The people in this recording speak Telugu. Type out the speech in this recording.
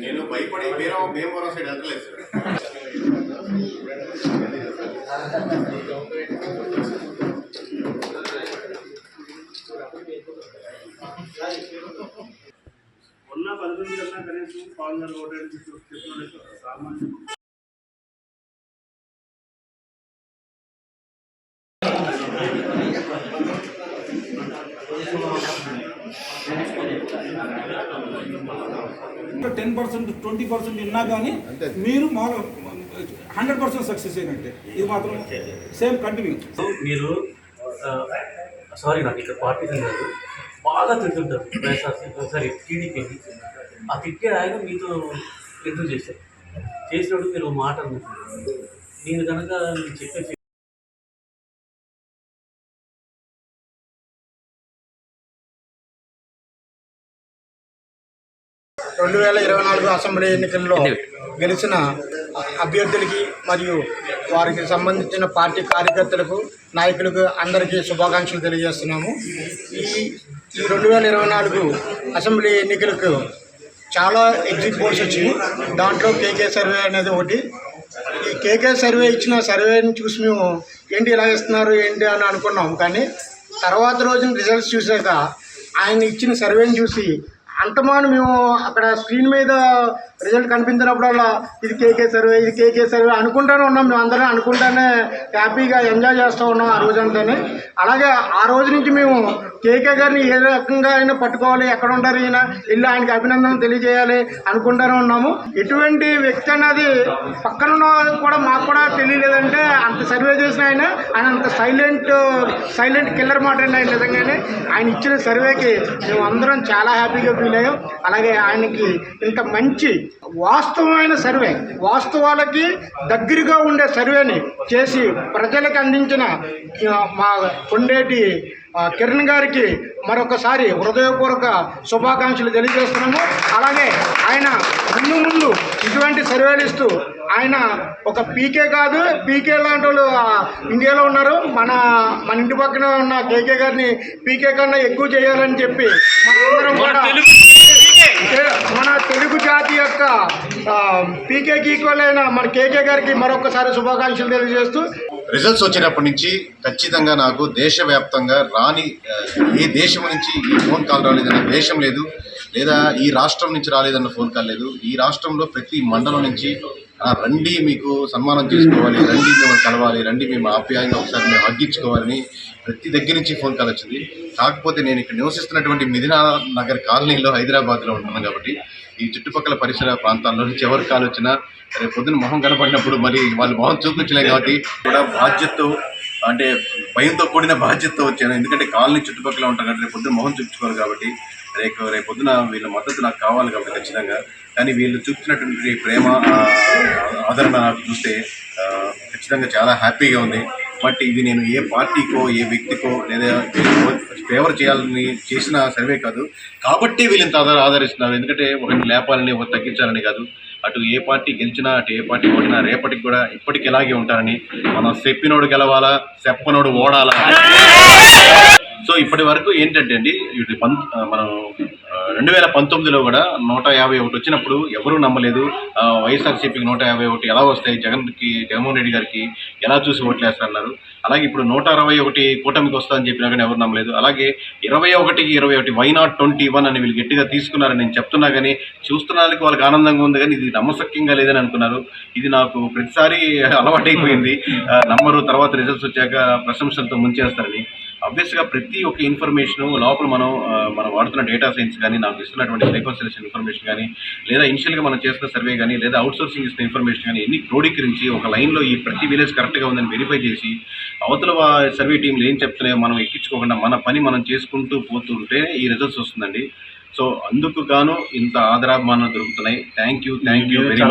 నేను భయపడి భీమవరం సైడ్ వెళ్తలేదు ఉన్న 11 కన్నా కనీసం పాలన ఓటేసి సామాన్య %10 20% ఉన్నా కానీ మీరు 100% సక్సెస్ అయినట్టే. ఇది మాత్రం సేమ్ కంటిన్యూ. మీరు సారీ నాకు ఇక్కడ పార్టీ కాదు బాగా తింటుంటారు సరే టీడీపీకి ఆ తిట్టే ఆయన మీతో ఎందుకు చేసినప్పుడు మీరు మాట అనుకుంటున్నారు. నేను కనుక మీరు చెప్పే 2024 అసెంబ్లీ ఎన్నికల్లో గెలిచిన అభ్యర్థులకి మరియు వారికి సంబంధించిన పార్టీ కార్యకర్తలకు నాయకులకు అందరికీ శుభాకాంక్షలు తెలియజేస్తున్నాము. ఈ 2024 అసెంబ్లీ ఎన్నికలకు చాలా ఎగ్జిట్ పోల్స్ వచ్చాయి. దాంట్లో కేకే సర్వే అనేది ఒకటి. ఈ కేకే సర్వే ఇచ్చిన సర్వేని చూసి మేము ఏంటి ఇలా ఇస్తున్నారు ఏంటి అని అనుకున్నాం. కానీ తర్వాత రోజున రిజల్ట్స్ చూసాక ఆయన ఇచ్చిన సర్వేని చూసి అంతమాను మేము అక్కడ స్క్రీన్ మీద రిజల్ట్ కనిపించినప్పుడల్లా ఇది కేకే సర్వే అనుకుంటూనే ఉన్నాం. మేము అందరం అనుకుంటానే హ్యాపీగా ఎంజాయ్ చేస్తూ ఉన్నాం ఆ రోజంతానే. అలాగే ఆ రోజు నుంచి మేము కేకే గారిని ఏ రకంగా అయినా పట్టుకోవాలి, ఎక్కడ ఉంటారు ఈయన, వెళ్ళి ఆయనకి అభినందనలు తెలియజేయాలి అనుకుంటూనే ఉన్నాము. ఎటువంటి వ్యక్తి అన్నది పక్కన కూడా మాకు కూడా తెలియలేదంటే అంత సర్వే చేసిన ఆయన అంత సైలెంట్ కిల్లర్ మాట అండి. ఆయన నిజంగానే ఆయన ఇచ్చిన సర్వేకి మేము అందరం చాలా హ్యాపీగా ఫీల్ అయ్యాం. అలాగే ఆయనకి ఇంత మంచి వాస్తవమైన సర్వే, వాస్తవాలకి దగ్గరగా ఉండే సర్వేని చేసి ప్రజలకు అందించిన మా కొండేటి కిరణ్ గారికి మరొకసారి హృదయపూర్వక శుభాకాంక్షలు తెలియజేస్తున్నాము. అలాగే ఆయన ముందు ఇటువంటి సర్వేలు ఇస్తూ ఆయన ఒక పీకే కాదు, పీకే లాంటి వాళ్ళు ఇండియాలో ఉన్నారు. మన ఇంటి పక్కన ఉన్న కేకే గారిని పీకే కన్నా ఎక్కువ చేయాలని చెప్పి మనందరం కూడా మన తెలుగు జాతి యొక్క పీకేకి ఈక్వల్ అయిన మన కేకే గారికి మరొకసారి శుభాకాంక్షలు తెలియజేస్తూ, రిజల్ట్స్ వచ్చినప్పటి నుంచి ఖచ్చితంగా నాకు దేశవ్యాప్తంగా రాని ఏ దేశం నుంచి ఈ ఫోన్ కాల్ రాలేదన్న దేశం లేదు, లేదా ఈ రాష్ట్రం నుంచి రాలేదన్న ఫోన్ కాల్ లేదు. ఈ రాష్ట్రంలో ప్రతి మండలం నుంచి రండి మీకు సన్మానం చేసుకోవాలి, రండి మిమ్మల్ని కలవాలి, రండి మేము ఆప్యాయంగా ఒకసారి మేము హగ్గించుకోవాలని ప్రతి దగ్గర నుంచి ఫోన్ కాల్ వచ్చింది. కాకపోతే నేను ఇక్కడ నివసిస్తున్నటువంటి మిదినా నగర్ కాలనీలో హైదరాబాద్లో ఉంటున్నాను కాబట్టి ఈ చుట్టుపక్కల పరిసర ప్రాంతాల్లో నుంచి ఎవరు కాల్ వచ్చినా రేపు పొద్దున మొహం కనపడినప్పుడు మరి వాళ్ళు మొహం చూపించలేం కాబట్టి కూడా బాధ్యతతో, అంటే భయంతో కూడిన బాధ్యతతో వచ్చాను. ఎందుకంటే కాలనీ చుట్టుపక్కల ఉంటాను కాబట్టి రేపు పొద్దున మొహం చూపించుకోవాలి కాబట్టి రేపు పొద్దున వీళ్ళ మద్దతు నాకు కావాలి కాబట్టి ఖచ్చితంగా. కానీ వీళ్ళు చూపించినటువంటి ప్రేమ ఆదరణ నాకు చూస్తే ఖచ్చితంగా చాలా హ్యాపీగా ఉంది. బట్ ఇది నేను ఏ పార్టీకో ఏ వ్యక్తికో లేదా ఫేవర్ చేయాలని చేసిన సర్వే కాదు కాబట్టి వీళ్ళంత ఆదరిస్తున్నారు. ఎందుకంటే ఒకరిని లేపాలని ఒకరు తగ్గించాలని కాదు. అటు ఏ పార్టీ గెలిచినా అటు ఏ పార్టీ ఓడినా రేపటికి కూడా ఇప్పటికి ఇలాగే ఉంటారని, మనం చెప్పినోడు గెలవాలా చెప్పనోడు ఓడాలా. సో ఇప్పటి వరకు ఏంటంటే అండి, మనం 2019లో కూడా 151 వచ్చినప్పుడు ఎవరూ నమ్మలేదు. వైఎస్ఆర్సీపీకి 151 ఎలా వస్తాయి, జగన్మోహన్ రెడ్డి గారికి ఎలా చూసి ఓట్లేస్తారన్నారు. అలాగే ఇప్పుడు 161 కూటమికి వస్తుందని చెప్పినా కానీ ఎవరు నమ్మలేదు. అలాగే 21కి 21 వై నాట్ 21 అని వీళ్ళు గట్టిగా తీసుకున్నారని నేను చెప్తున్నా కానీ చూస్తున్నందుకు వాళ్ళకి ఆనందంగా ఉంది, కానీ ఇది నమ్మశక్యంగా లేదని అనుకున్నారు. ఇది నాకు ప్రతిసారి అలవాటైపోయింది. నమ్మరు, తర్వాత రిజల్ట్స్ వచ్చాక ప్రశంసలతో ముంచేస్తారని. ఆబ్వియస్గా ప్రతి ఒక్క ఇన్ఫర్మేషను లోపల మనం వాడుతున్న డేటా సైన్స్ కానీ, నాకు ఇస్తున్నటువంటి సైకోసెలెక్షన్ ఇన్ఫర్మేషన్ కానీ, లేదా ఇనిషియల్గా మనం చేస్తున్న సర్వే కానీ, లేదా అవుట్సోర్సింగ్ ఇస్తున్న ఇన్ఫర్మేషన్ కానీ ఎన్ని క్రోడీకరించి ఒక లైన్లో ఈ ప్రతి విలేజ్ కరెక్ట్గా ఉందని వెరిఫై చేసి అవతల సర్వే టీంలు ఏం చెప్తున్నాయో మనం ఎక్కించుకోకుండా మన పని మనం చేసుకుంటూ పోతుంటే ఈ రిజల్ట్స్ వస్తుందండి. సో అందుకు గాను ఇంత ఆదరాభిమానాలు దొరుకుతున్నాయి. Thank you very much.